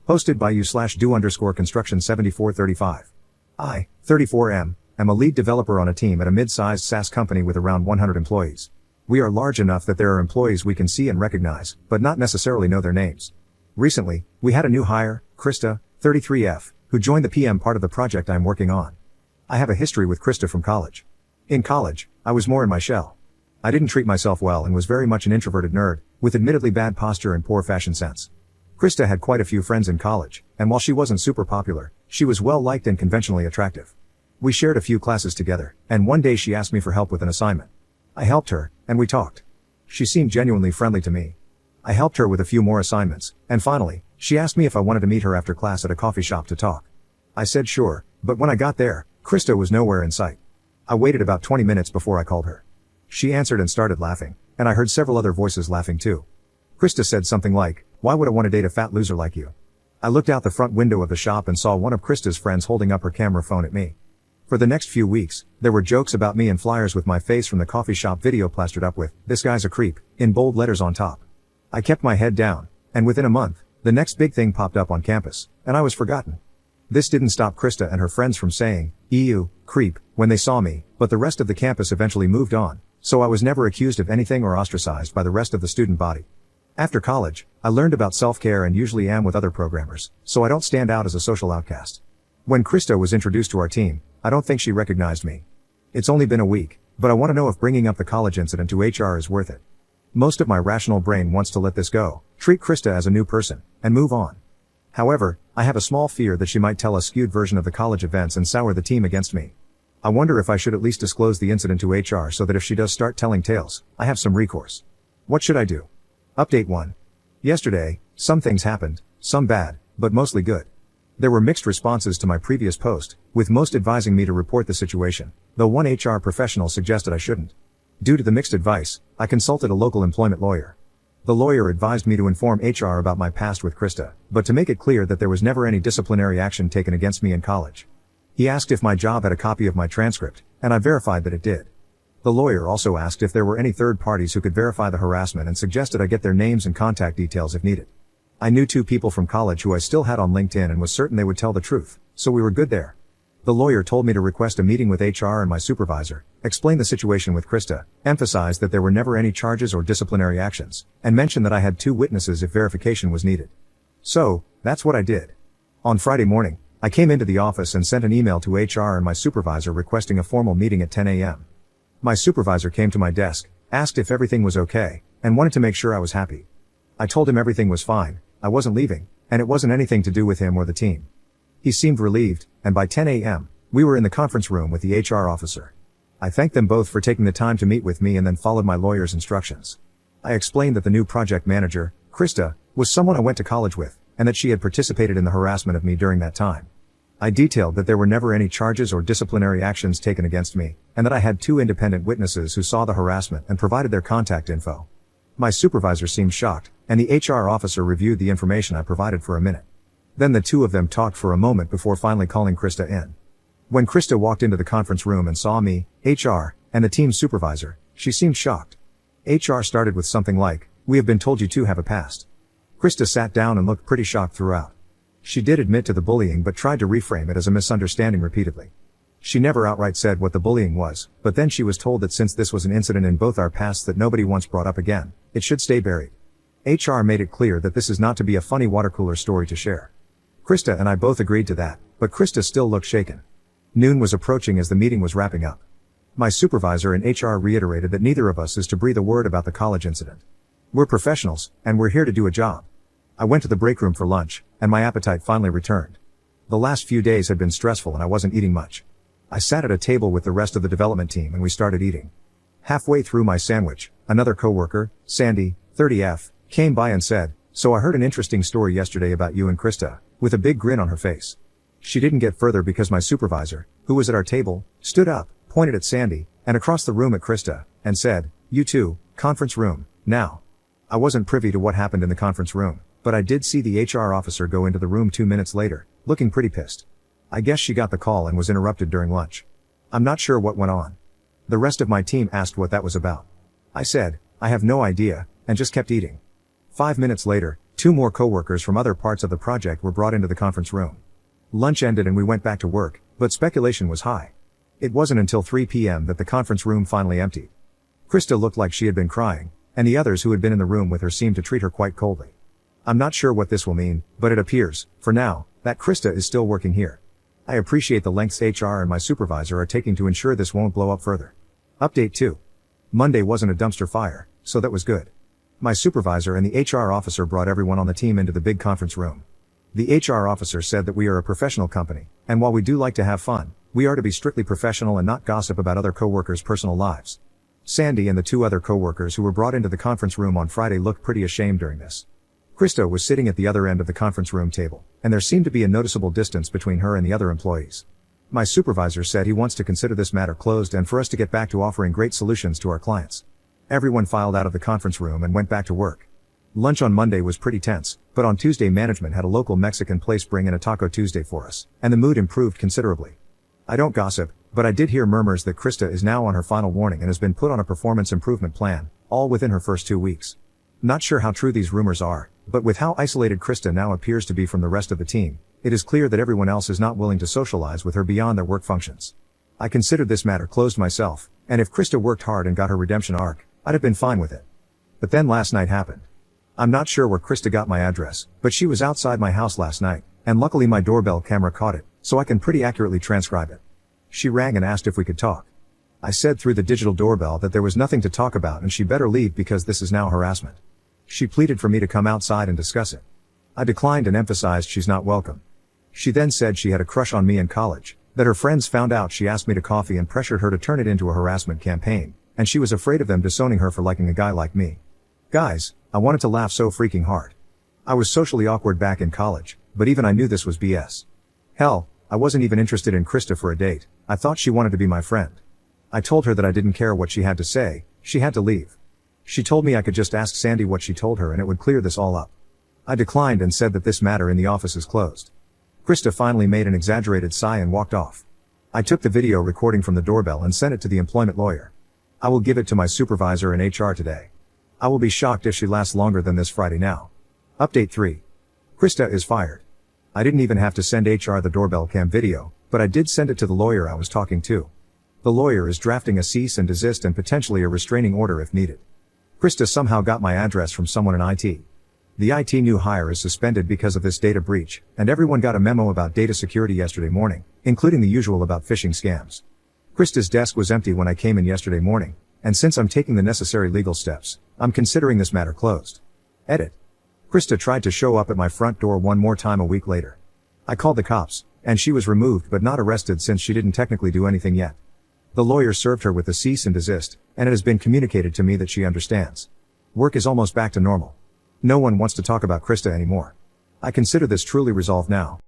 Hosted by you/do_construction7435. I, 34M, am a lead developer on a team at a mid-sized SaaS company with around 100 employees. We are large enough that there are employees we can see and recognize, but not necessarily know their names. Recently, we had a new hire, Krista, 33F, who joined the PM part of the project I'm working on. I have a history with Krista from college. In college, I was more in my shell. I didn't treat myself well and was very much an introverted nerd, with admittedly bad posture and poor fashion sense. Krista had quite a few friends in college, and while she wasn't super popular, she was well liked and conventionally attractive. We shared a few classes together, and one day she asked me for help with an assignment. I helped her, and we talked. She seemed genuinely friendly to me. I helped her with a few more assignments, and finally, she asked me if I wanted to meet her after class at a coffee shop to talk. I said sure, but when I got there, Krista was nowhere in sight. I waited about 20 minutes before I called her. She answered and started laughing, and I heard several other voices laughing too. Krista said something like, "Why would I want to date a fat loser like you?" I looked out the front window of the shop and saw one of Krista's friends holding up her camera phone at me. For the next few weeks, there were jokes about me and flyers with my face from the coffee shop video plastered up with, "This guy's a creep," in bold letters on top. I kept my head down, and within a month, the next big thing popped up on campus, and I was forgotten. This didn't stop Krista and her friends from saying, "Ew, creep," when they saw me, but the rest of the campus eventually moved on, so I was never accused of anything or ostracized by the rest of the student body. After college, I learned about self-care and usually am with other programmers, so I don't stand out as a social outcast. When Krista was introduced to our team, I don't think she recognized me. It's only been a week, but I want to know if bringing up the college incident to HR is worth it. Most of my rational brain wants to let this go, treat Krista as a new person, and move on. However, I have a small fear that she might tell a skewed version of the college events and sour the team against me. I wonder if I should at least disclose the incident to HR so that if she does start telling tales, I have some recourse. What should I do? Update 1. Yesterday, some things happened, some bad, but mostly good. There were mixed responses to my previous post, with most advising me to report the situation, though one HR professional suggested I shouldn't. Due to the mixed advice, I consulted a local employment lawyer. The lawyer advised me to inform HR about my past with Krista, but to make it clear that there was never any disciplinary action taken against me in college. He asked if my job had a copy of my transcript, and I verified that it did. The lawyer also asked if there were any third parties who could verify the harassment and suggested I get their names and contact details if needed. I knew 2 people from college who I still had on LinkedIn and was certain they would tell the truth, so we were good there. The lawyer told me to request a meeting with HR and my supervisor, explain the situation with Krista, emphasize that there were never any charges or disciplinary actions, and mention that I had 2 witnesses if verification was needed. So, that's what I did. On Friday morning, I came into the office and sent an email to HR and my supervisor requesting a formal meeting at 10 a.m. My supervisor came to my desk, asked if everything was okay, and wanted to make sure I was happy. I told him everything was fine, I wasn't leaving, and it wasn't anything to do with him or the team. He seemed relieved, and by 10 a.m., we were in the conference room with the HR officer. I thanked them both for taking the time to meet with me and then followed my lawyer's instructions. I explained that the new project manager, Krista, was someone I went to college with, and that she had participated in the harassment of me during that time. I detailed that there were never any charges or disciplinary actions taken against me, and that I had 2 independent witnesses who saw the harassment and provided their contact info. My supervisor seemed shocked, and the HR officer reviewed the information I provided for a minute. Then the 2 of them talked for a moment before finally calling Krista in. When Krista walked into the conference room and saw me, HR, and the team's supervisor, she seemed shocked. HR started with something like, "We have been told you 2 have a past." Krista sat down and looked pretty shocked throughout. She did admit to the bullying but tried to reframe it as a misunderstanding repeatedly. She never outright said what the bullying was, but then she was told that since this was an incident in both our pasts that nobody once brought up again, it should stay buried. HR made it clear that this is not to be a funny watercooler story to share. Krista and I both agreed to that, but Krista still looked shaken. Noon was approaching as the meeting was wrapping up. My supervisor and HR reiterated that neither of us is to breathe a word about the college incident. We're professionals, and we're here to do a job. I went to the break room for lunch, and my appetite finally returned. The last few days had been stressful and I wasn't eating much. I sat at a table with the rest of the development team and we started eating. Halfway through my sandwich, another coworker, Sandy, 30F, came by and said, "So I heard an interesting story yesterday about you and Krista," with a big grin on her face. She didn't get further because my supervisor, who was at our table, stood up, pointed at Sandy, and across the room at Krista, and said, "You two, conference room, now." I wasn't privy to what happened in the conference room, but I did see the HR officer go into the room 2 minutes later, looking pretty pissed. I guess she got the call and was interrupted during lunch. I'm not sure what went on. The rest of my team asked what that was about. I said, "I have no idea," and just kept eating. 5 minutes later, 2 more coworkers from other parts of the project were brought into the conference room. Lunch ended and we went back to work, but speculation was high. It wasn't until 3 p.m. that the conference room finally emptied. Krista looked like she had been crying, and the others who had been in the room with her seemed to treat her quite coldly. I'm not sure what this will mean, but it appears, for now, that Krista is still working here. I appreciate the lengths HR and my supervisor are taking to ensure this won't blow up further. Update 2. Monday wasn't a dumpster fire, so that was good. My supervisor and the HR officer brought everyone on the team into the big conference room. The HR officer said that we are a professional company, and while we do like to have fun, we are to be strictly professional and not gossip about other coworkers' personal lives. Sandy and the 2 other coworkers who were brought into the conference room on Friday looked pretty ashamed during this. Krista was sitting at the other end of the conference room table, and there seemed to be a noticeable distance between her and the other employees. My supervisor said he wants to consider this matter closed and for us to get back to offering great solutions to our clients. Everyone filed out of the conference room and went back to work. Lunch on Monday was pretty tense, but on Tuesday management had a local Mexican place bring in a Taco Tuesday for us, and the mood improved considerably. I don't gossip, but I did hear murmurs that Krista is now on her final warning and has been put on a performance improvement plan, all within her first 2 weeks. Not sure how true these rumors are, but with how isolated Krista now appears to be from the rest of the team, it is clear that everyone else is not willing to socialize with her beyond their work functions. I considered this matter closed myself, and if Krista worked hard and got her redemption arc, I'd have been fine with it. But then last night happened. I'm not sure where Krista got my address, but she was outside my house last night, and luckily my doorbell camera caught it, so I can pretty accurately transcribe it. She rang and asked if we could talk. I said through the digital doorbell that there was nothing to talk about and she better leave because this is now harassment. She pleaded for me to come outside and discuss it. I declined and emphasized she's not welcome. She then said she had a crush on me in college, that her friends found out she asked me to coffee and pressured her to turn it into a harassment campaign, and she was afraid of them disowning her for liking a guy like me. Guys, I wanted to laugh so freaking hard. I was socially awkward back in college, but even I knew this was BS. Hell, I wasn't even interested in Krista for a date. I thought she wanted to be my friend. I told her that I didn't care what she had to say, she had to leave. She told me I could just ask Sandy what she told her and it would clear this all up. I declined and said that this matter in the office is closed. Krista finally made an exaggerated sigh and walked off. I took the video recording from the doorbell and sent it to the employment lawyer. I will give it to my supervisor in HR today. I will be shocked if she lasts longer than this Friday now. Update 3. Krista is fired. I didn't even have to send HR the doorbell cam video, but I did send it to the lawyer I was talking to. The lawyer is drafting a cease and desist and potentially a restraining order if needed. Krista somehow got my address from someone in IT. The IT new hire is suspended because of this data breach, and everyone got a memo about data security yesterday morning, including the usual about phishing scams. Krista's desk was empty when I came in yesterday morning, and since I'm taking the necessary legal steps, I'm considering this matter closed. Edit. Krista tried to show up at my front door one more time a week later. I called the cops, and she was removed but not arrested since she didn't technically do anything yet. The lawyer served her with the cease and desist, and it has been communicated to me that she understands. Work is almost back to normal. No one wants to talk about Krista anymore. I consider this truly resolved now.